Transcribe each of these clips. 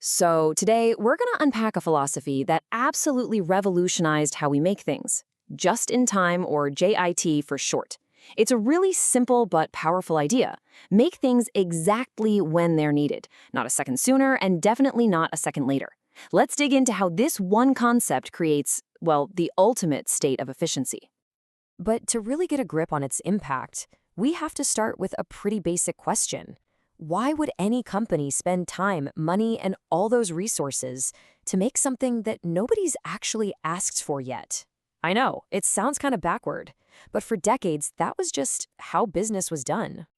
So, today we're going to unpack a philosophy that absolutely revolutionized how we make things. Just in time, or JIT for short. It's a really simple but powerful idea. Make things exactly when they're needed, not a second sooner and definitely not a second later. Let's dig into how this one concept creates, well, the ultimate state of efficiency. But to really get a grip on its impact, we have to start with a pretty basic question. Why would any company spend time, money, and all those resources to make something that nobody's actually asked for yet? I know, it sounds kind of backward, but for decades, that was just how business was done.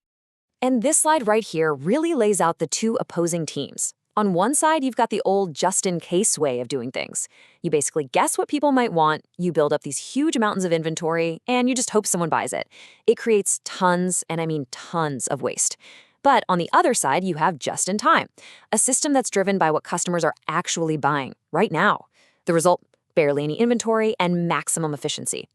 And this slide right here really lays out the two opposing teams. On one side, you've got the old just-in-case way of doing things. You basically guess what people might want, you build up these huge mountains of inventory, and you just hope someone buys it. It creates tons, and I mean tons, of waste. But on the other side, you have just-in-time, a system that's driven by what customers are actually buying right now. The result, barely any inventory and maximum efficiency.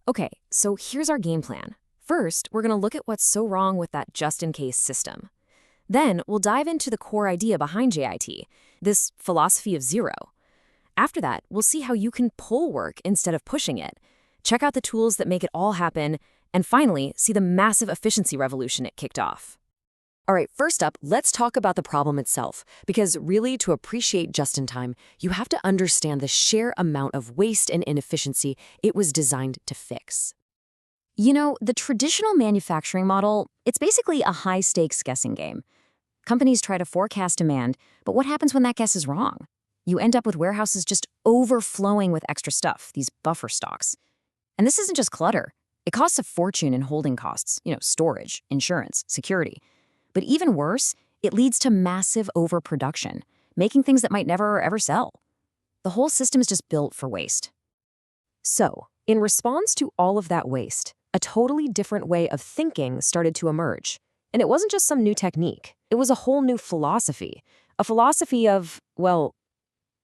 Okay, so here's our game plan. First, we're going to look at what's so wrong with that just-in-case system. Then, we'll dive into the core idea behind JIT, this philosophy of zero. After that, we'll see how you can pull work instead of pushing it, check out the tools that make it all happen, and finally, see the massive efficiency revolution it kicked off. All right, first up, let's talk about the problem itself, because really, to appreciate just-in-time, you have to understand the sheer amount of waste and inefficiency it was designed to fix. You know, the traditional manufacturing model, it's basically a high-stakes guessing game. Companies try to forecast demand, but what happens when that guess is wrong? You end up with warehouses just overflowing with extra stuff, these buffer stocks. And this isn't just clutter. It costs a fortune in holding costs, storage, insurance, security. But even worse, it leads to massive overproduction, making things that might never ever sell. The whole system is just built for waste. So, in response to all of that waste, a totally different way of thinking started to emerge. And it wasn't just some new technique. It was a whole new philosophy. A philosophy of, well,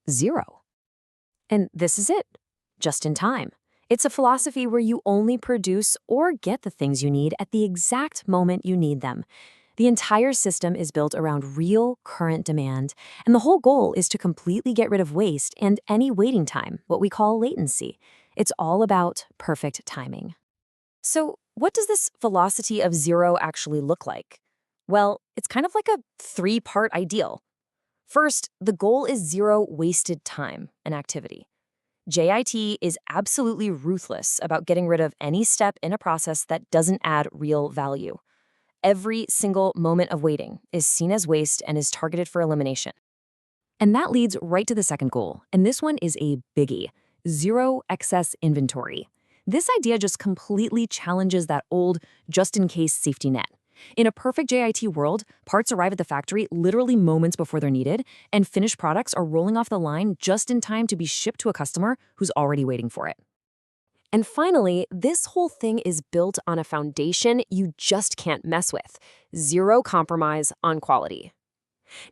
zero. And this is it. Just in time. It's a philosophy where you only produce or get the things you need at the exact moment you need them. The entire system is built around real, current demand, and the whole goal is to completely get rid of waste and any waiting time, what we call latency. It's all about perfect timing. So, what does this philosophy of zero actually look like? Well, it's kind of like a three-part ideal. First, the goal is zero wasted time and activity. JIT is absolutely ruthless about getting rid of any step in a process that doesn't add real value. Every single moment of waiting is seen as waste and is targeted for elimination. And that leads right to the second goal, and this one is a biggie: zero excess inventory. This idea just completely challenges that old just-in-case safety net. In a perfect JIT world, parts arrive at the factory literally moments before they're needed, and finished products are rolling off the line just in time to be shipped to a customer who's already waiting for it. And finally, this whole thing is built on a foundation you just can't mess with: zero compromise on quality.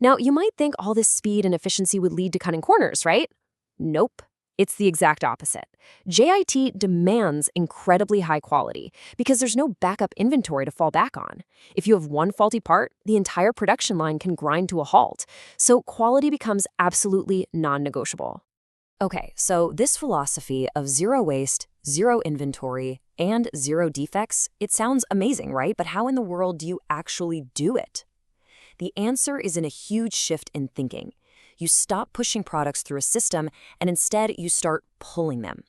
Now, you might think all this speed and efficiency would lead to cutting corners, right? Nope. It's the exact opposite. JIT demands incredibly high quality because there's no backup inventory to fall back on. If you have one faulty part, the entire production line can grind to a halt. So quality becomes absolutely non-negotiable. Okay, so this philosophy of zero waste, zero inventory, and zero defects, it sounds amazing, right? But how in the world do you actually do it? The answer is in a huge shift in thinking. You stop pushing products through a system, and instead you start pulling them.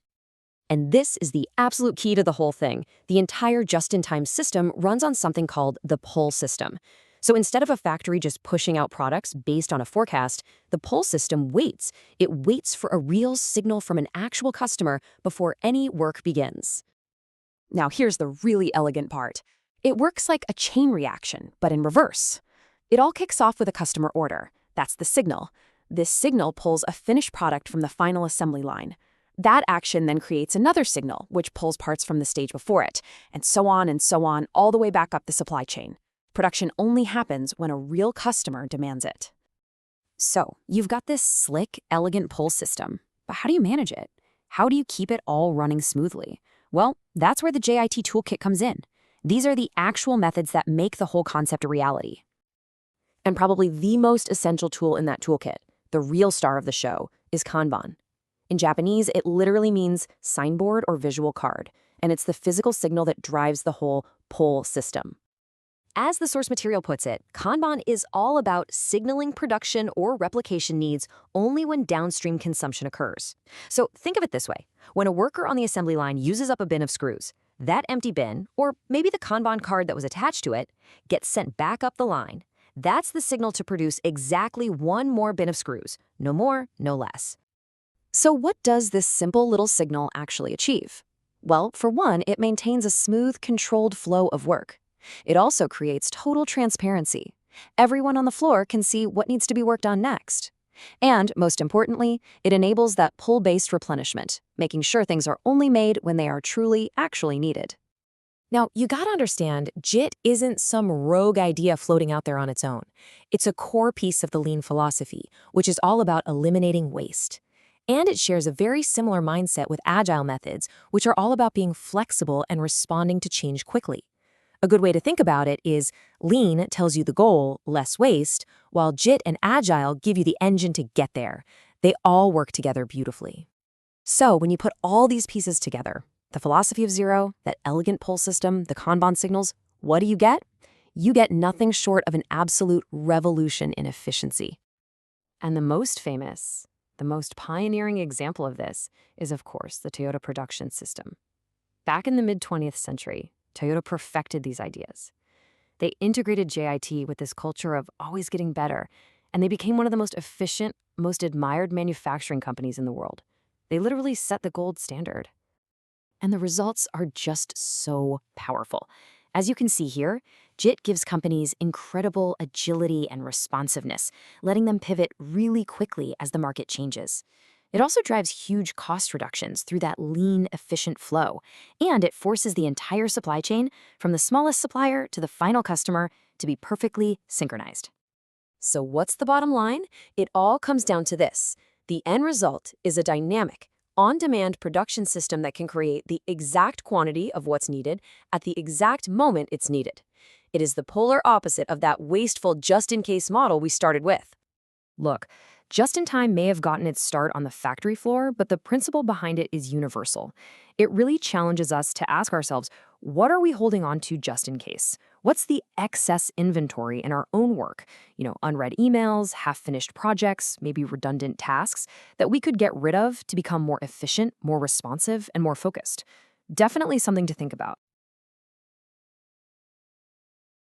And this is the absolute key to the whole thing. The entire just-in-time system runs on something called the pull system. So instead of a factory just pushing out products based on a forecast, the pull system waits. It waits for a real signal from an actual customer before any work begins. Now here's the really elegant part. It works like a chain reaction, but in reverse. It all kicks off with a customer order. That's the signal. This signal pulls a finished product from the final assembly line. That action then creates another signal, which pulls parts from the stage before it, and so on, all the way back up the supply chain. Production only happens when a real customer demands it. So, you've got this slick, elegant pull system, but how do you manage it? How do you keep it all running smoothly? Well, that's where the JIT toolkit comes in. These are the actual methods that make the whole concept a reality. And probably the most essential tool in that toolkit, the real star of the show, is Kanban. In Japanese, it literally means signboard or visual card, and it's the physical signal that drives the whole pull system. As the source material puts it, Kanban is all about signaling production or replication needs only when downstream consumption occurs. So think of it this way. When a worker on the assembly line uses up a bin of screws, that empty bin, or maybe the Kanban card that was attached to it, gets sent back up the line. That's the signal to produce exactly one more bin of screws, no more, no less. So what does this simple little signal actually achieve? Well, for one, it maintains a smooth, controlled flow of work. It also creates total transparency. Everyone on the floor can see what needs to be worked on next. And, most importantly, it enables that pull-based replenishment, making sure things are only made when they are truly, actually needed. Now, you gotta understand, JIT isn't some rogue idea floating out there on its own. It's a core piece of the lean philosophy, which is all about eliminating waste. And it shares a very similar mindset with Agile methods, which are all about being flexible and responding to change quickly. A good way to think about it is lean tells you the goal, less waste, while JIT and Agile give you the engine to get there. They all work together beautifully. So when you put all these pieces together, the philosophy of zero, that elegant pull system, the Kanban signals, what do you get? You get nothing short of an absolute revolution in efficiency. And the most famous, the most pioneering example of this is, of course, the Toyota production system. Back in the mid-20th century, Toyota perfected these ideas. They integrated JIT with this culture of always getting better, and they became one of the most efficient, most admired manufacturing companies in the world. They literally set the gold standard. And the results are just so powerful. As you can see here, JIT gives companies incredible agility and responsiveness, letting them pivot really quickly as the market changes. It also drives huge cost reductions through that lean, efficient flow, and it forces the entire supply chain, from the smallest supplier to the final customer, to be perfectly synchronized. So what's the bottom line? It all comes down to this. The end result is a dynamic, on-demand production system that can create the exact quantity of what's needed at the exact moment it's needed. It is the polar opposite of that wasteful just-in-case model we started with. Look, just-in-time may have gotten its start on the factory floor, but the principle behind it is universal. It really challenges us to ask ourselves, what are we holding on to just in case? What's the excess inventory in our own work? Unread emails, half-finished projects, maybe redundant tasks that we could get rid of to become more efficient, more responsive, and more focused. Definitely something to think about.